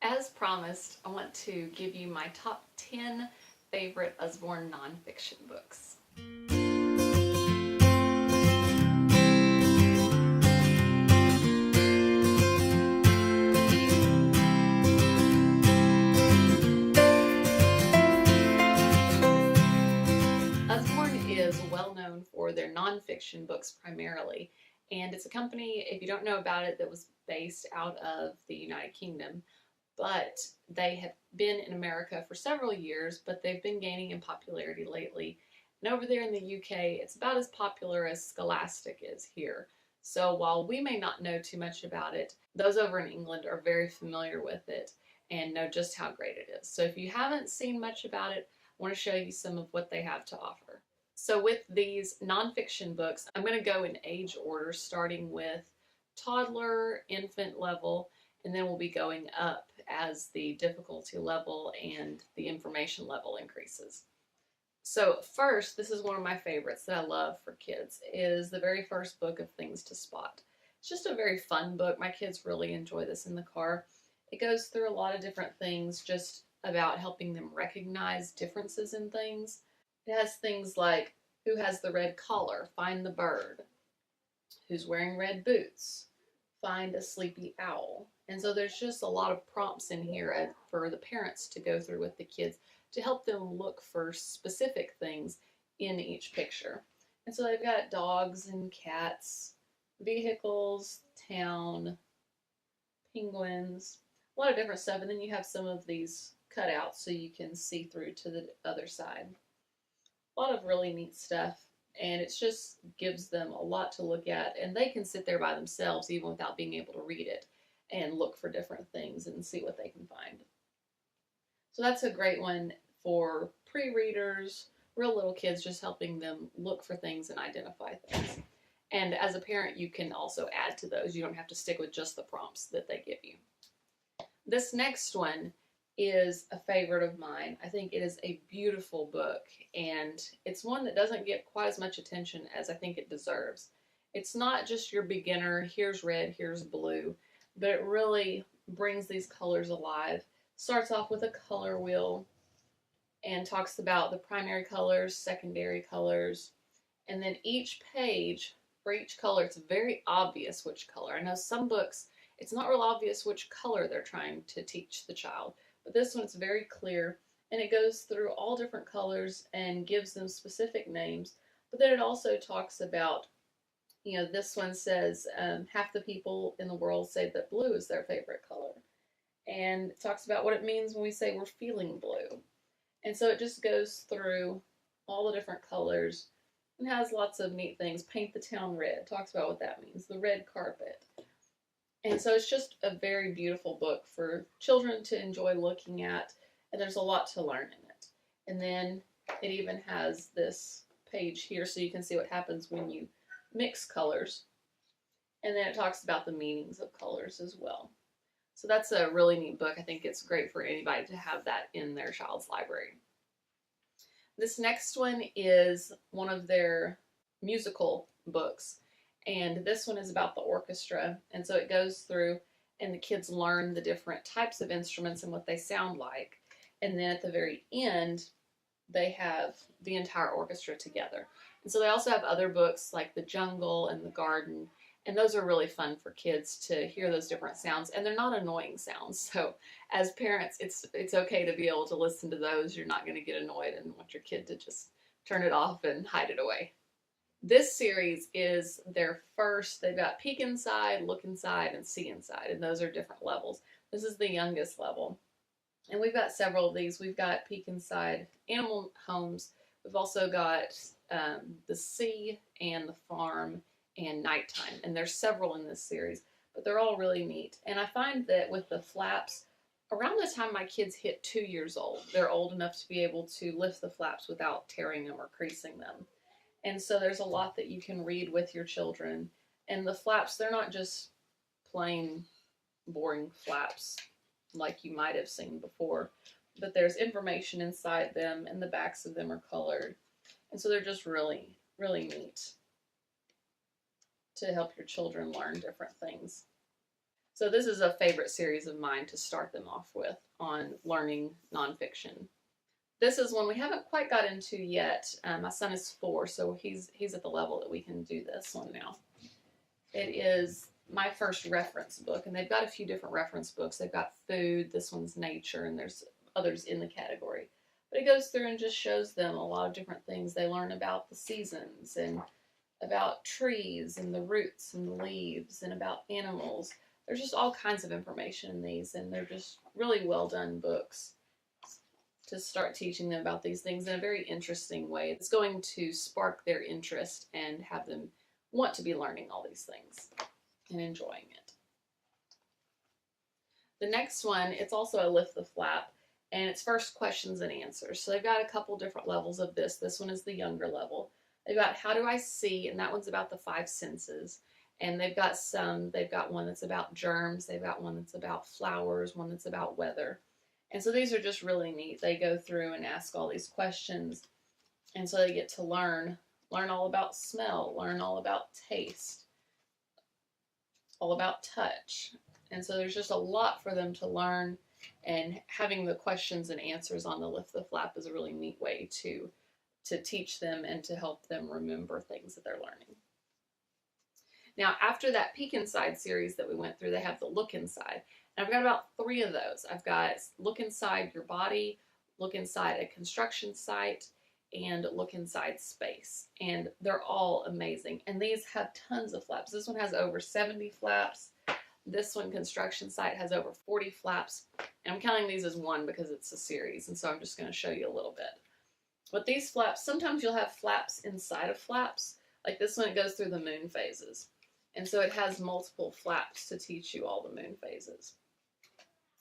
As promised, I want to give you my top 10 favorite Usborne nonfiction books. Usborne is well known for their nonfiction books primarily, and it's a company, if you don't know about it, that was based out of the United Kingdom. But they have been in America for several years, but they've been gaining in popularity lately. And over there in the UK, it's about as popular as Scholastic is here. So while we may not know too much about it, those over in England are very familiar with it and know just how great it is. So if you haven't seen much about it, I want to show you some of what they have to offer. So with these nonfiction books, I'm going to go in age order, starting with toddler, infant level, and then we'll be going up as the difficulty level and the information level increases. So first, this is one of my favorites that I love for kids, is the very first book of Things to Spot. It's just a very fun book. My kids really enjoy this in the car. It goes through a lot of different things just about helping them recognize differences in things. It has things like, who has the red collar? Find the bird. Who's wearing red boots? Find a sleepy owl. And so there's just a lot of prompts in here for the parents to go through with the kids to help them look for specific things in each picture. And so they've got dogs and cats, vehicles, town, penguins, a lot of different stuff. And then you have some of these cutouts so you can see through to the other side. A lot of really neat stuff. And it just gives them a lot to look at, and they can sit there by themselves even without being able to read it and look for different things and see what they can find. So that's a great one for pre-readers, real little kids, just helping them look for things and identify things. And as a parent, you can also add to those. You don't have to stick with just the prompts that they give you. This next one is a favorite of mine. I think it is a beautiful book, and it's one that doesn't get quite as much attention as I think it deserves. It's not just your beginner, here's red, here's blue, but it really brings these colors alive. Starts off with a color wheel and talks about the primary colors, secondary colors, and then each page for each color, it's very obvious which color. I know some books, it's not real obvious which color they're trying to teach the child. But this one's very clear, and it goes through all different colors and gives them specific names. But then it also talks about, this one says half the people in the world say that blue is their favorite color. And it talks about what it means when we say we're feeling blue. And so it just goes through all the different colors and has lots of neat things. Paint the town red, talks about what that means, the red carpet. And so it's just a very beautiful book for children to enjoy looking at, and there's a lot to learn in it. And then it even has this page here so you can see what happens when you mix colors. And then it talks about the meanings of colors as well. So that's a really neat book. I think it's great for anybody to have that in their child's library. This next one is one of their musical books. And this one is about the orchestra. And so it goes through and the kids learn the different types of instruments and what they sound like. And then at the very end, they have the entire orchestra together. And so they also have other books like The Jungle and The Garden. And those are really fun for kids to hear those different sounds. And they're not annoying sounds. So as parents, it's okay to be able to listen to those. You're not going to get annoyed and want your kid to just turn it off and hide it away. This series is their first. They've got Peek Inside, Look Inside, and See Inside, and those are different levels. This is the youngest level. And we've got several of these. We've got Peek Inside Animal Homes. We've also got the Sea and the Farm and Nighttime, and there's several in this series, but they're all really neat. And I find that with the flaps, around the time my kids hit 2 years old, they're old enough to be able to lift the flaps without tearing them or creasing them. And so there's a lot that you can read with your children. And the flaps, they're not just plain boring flaps like you might have seen before, but there's information inside them, and the backs of them are colored. And so they're just really, really neat to help your children learn different things. So this is a favorite series of mine to start them off with on learning nonfiction. This is one we haven't quite got into yet. My son is 4, so he's at the level that we can do this one now. It is my first reference book, and they've got a few different reference books. They've got food, this one's nature, and there's others in the category. But it goes through and just shows them a lot of different things. They learn about the seasons and about trees and the roots and the leaves and about animals. There's just all kinds of information in these, and they're just really well done books to start teaching them about these things in a very interesting way. It's going to spark their interest and have them want to be learning all these things and enjoying it. The next one, it's also a lift the flap, and it's first questions and answers. So they've got a couple different levels of this. This one is the younger level. They've got how do I see, and that one's about the 5 senses. And they've got one that's about germs, they've got one that's about flowers, one that's about weather. And so these are just really neat. They go through and ask all these questions, and so they get to learn all about smell, learn all about taste, all about touch. And so there's just a lot for them to learn, and having the questions and answers on the lift the flap is a really neat way to teach them and to help them remember things that they're learning. Now, after that Peek Inside series that we went through, they have the Look Inside. And I've got about 3 of those. I've got Look Inside Your Body, Look Inside a Construction Site, and Look Inside Space. And they're all amazing. And these have tons of flaps. This one has over 70 flaps. This one, Construction Site, has over 40 flaps. And I'm counting these as one because it's a series, and so I'm just going to show you a little bit. But these flaps, sometimes you'll have flaps inside of flaps. Like this one, it goes through the moon phases. And so it has multiple flaps to teach you all the moon phases.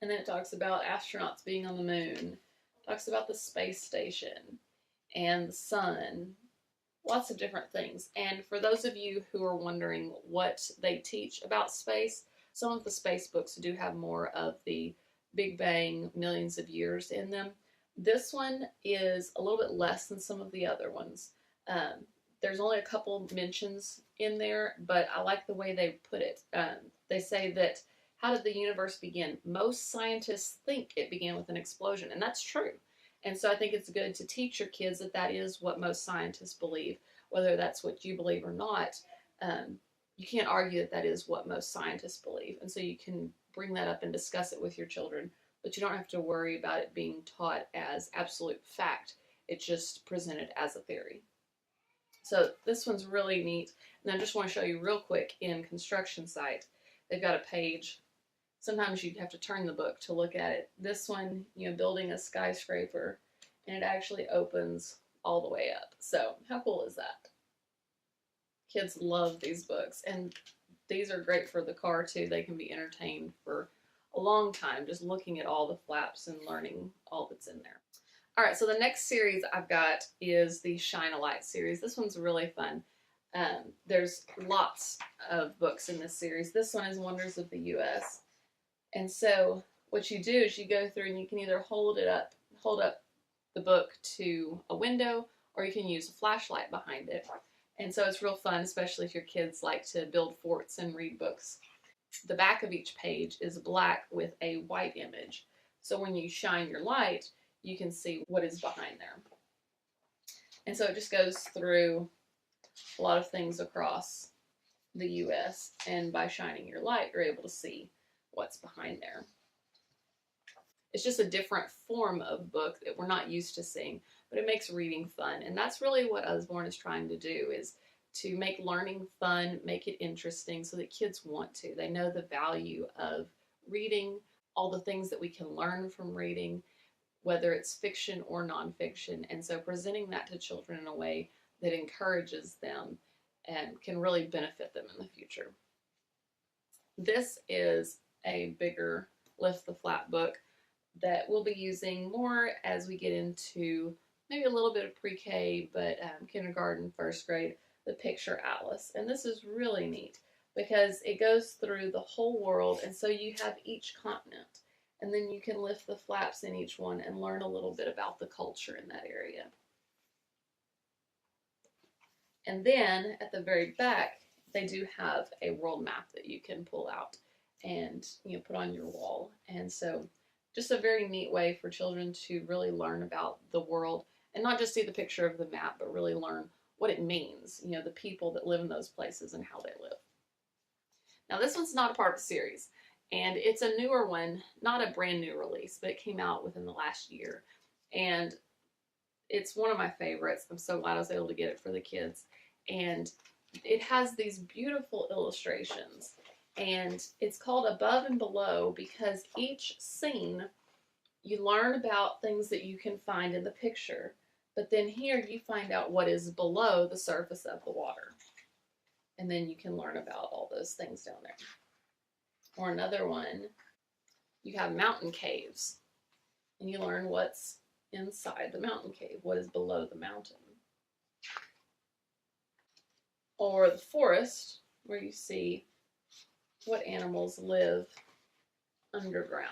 And then it talks about astronauts being on the moon. It talks about the space station and the sun. Lots of different things. And for those of you who are wondering what they teach about space, some of the space books do have more of the Big Bang, millions of years in them. This one is a little bit less than some of the other ones. There's only a couple mentions in there, but I like the way they put it. They say that, how did the universe begin? Most scientists think it began with an explosion, and that's true. And so I think it's good to teach your kids that that is what most scientists believe, whether that's what you believe or not. You can't argue that that is what most scientists believe, and so you can bring that up and discuss it with your children, but you don't have to worry about it being taught as absolute fact. It's just presented as a theory. So this one's really neat. And I just want to show you real quick in Construction Site. They've got a page. Sometimes you have to turn the book to look at it. This one, building a skyscraper, and it actually opens all the way up. So how cool is that? Kids love these books, and these are great for the car too. They can be entertained for a long time just looking at all the flaps and learning all that's in there. All right, so the next series I've got is the Shine a Light series. This one's really fun. There's lots of books in this series. This one is Wonders of the U.S. And so what you do is you go through and you can either hold up the book to a window, or you can use a flashlight behind it. And so it's real fun, especially if your kids like to build forts and read books. The back of each page is black with a white image. So when you shine your light, you can see what is behind there. And so it just goes through a lot of things across the U.S. And by shining your light, you're able to see what's behind there. It's just a different form of book that we're not used to seeing, but it makes reading fun. And that's really what Usborne is trying to do, is to make learning fun, make it interesting so that kids want to. They know the value of reading, all the things that we can learn from reading, whether it's fiction or nonfiction. And so presenting that to children in a way that encourages them and can really benefit them in the future. This is a bigger lift the flap book that we'll be using more as we get into maybe a little bit of pre-K, but kindergarten, first grade, the Picture Atlas. And this is really neat because it goes through the whole world, and so you have each continent. And then you can lift the flaps in each one and learn a little bit about the culture in that area. And then at the very back, they do have a world map that you can pull out and put on your wall. And so just a very neat way for children to really learn about the world and not just see the picture of the map, but really learn what it means, the people that live in those places and how they live. Now this one's not a part of the series, and it's a newer one, not a brand new release, but it came out within the last year. And it's one of my favorites. I'm so glad I was able to get it for the kids. And it has these beautiful illustrations. And it's called Above and Below because each scene you learn about things that you can find in the picture. But then here you find out what is below the surface of the water. And then you can learn about all those things down there. Or another one, you have mountain caves. And you learn what's inside the mountain cave, what is below the mountain. Or the forest, where you see what animals live underground.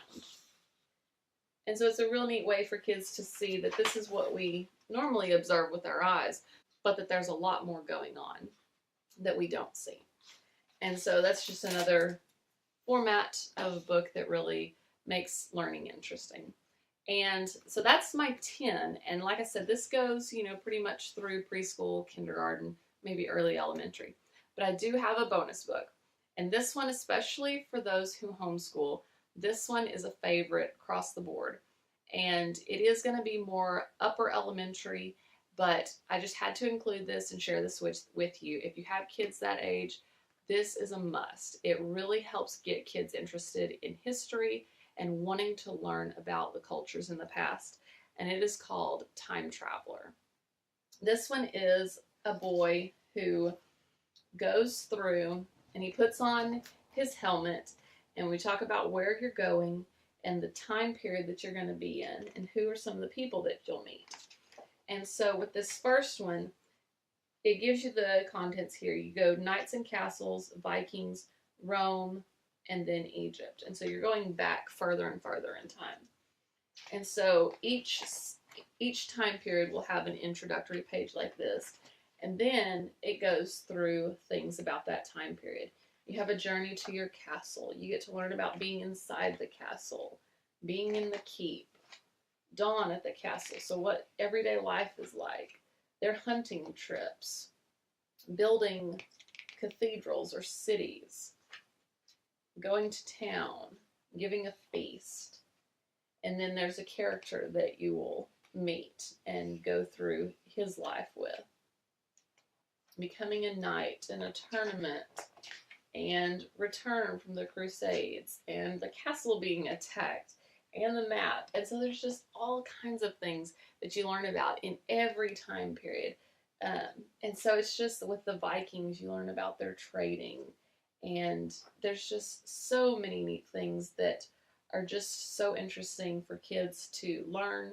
And so it's a real neat way for kids to see that this is what we normally observe with our eyes, but that there's a lot more going on that we don't see. And so that's just another format of a book that really makes learning interesting. And so that's my 10. And like I said, this goes, pretty much through preschool, kindergarten, maybe early elementary. But I do have a bonus book. And this one, especially for those who homeschool, this one is a favorite across the board. And it is going to be more upper elementary, but I just had to include this and share this with you. If you have kids that age, this is a must. It really helps get kids interested in history and wanting to learn about the cultures in the past. And it is called Time Traveler. This one is a boy who goes through and he puts on his helmet, and we talk about where you're going and the time period that you're going to be in and who are some of the people that you'll meet. And so with this first one, it gives you the contents here. You go knights and castles, Vikings, Rome, and then Egypt. And so you're going back further and further in time. And so each time period will have an introductory page like this. And then it goes through things about that time period. You have a journey to your castle. You get to learn about being inside the castle, being in the keep, dawn at the castle, so what everyday life is like, their hunting trips, building cathedrals or cities, going to town, giving a feast, and then there's a character that you will meet and go through his life with, becoming a knight in a tournament, and return from the Crusades, and the castle being attacked, and the map. And so there's just all kinds of things that you learn about in every time period. And so it's just with the Vikings, you learn about their trading, and there's just so many neat things that are just so interesting for kids to learn,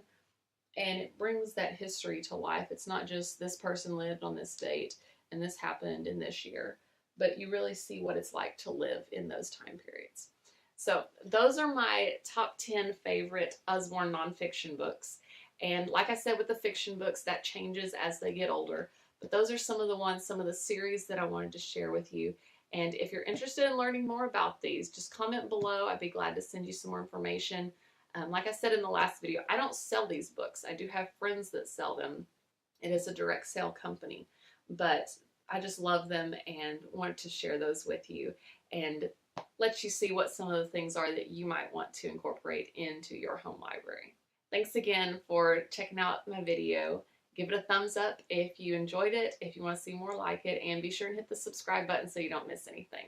and it brings that history to life. It's not just this person lived on this date and this happened in this year, but you really see what it's like to live in those time periods. So those are my top 10 favorite Usborne nonfiction books. And like I said with the fiction books, that changes as they get older. But those are some of the ones, some of the series that I wanted to share with you. And if you're interested in learning more about these, just comment below. I'd be glad to send you some more information. Like I said in the last video, I don't sell these books. I do have friends that sell them. It is a direct sale company. But I just love them and want to share those with you and let you see what some of the things are that you might want to incorporate into your home library. Thanks again for checking out my video. Give it a thumbs up if you enjoyed it, if you want to see more like it, and be sure and hit the subscribe button so you don't miss anything.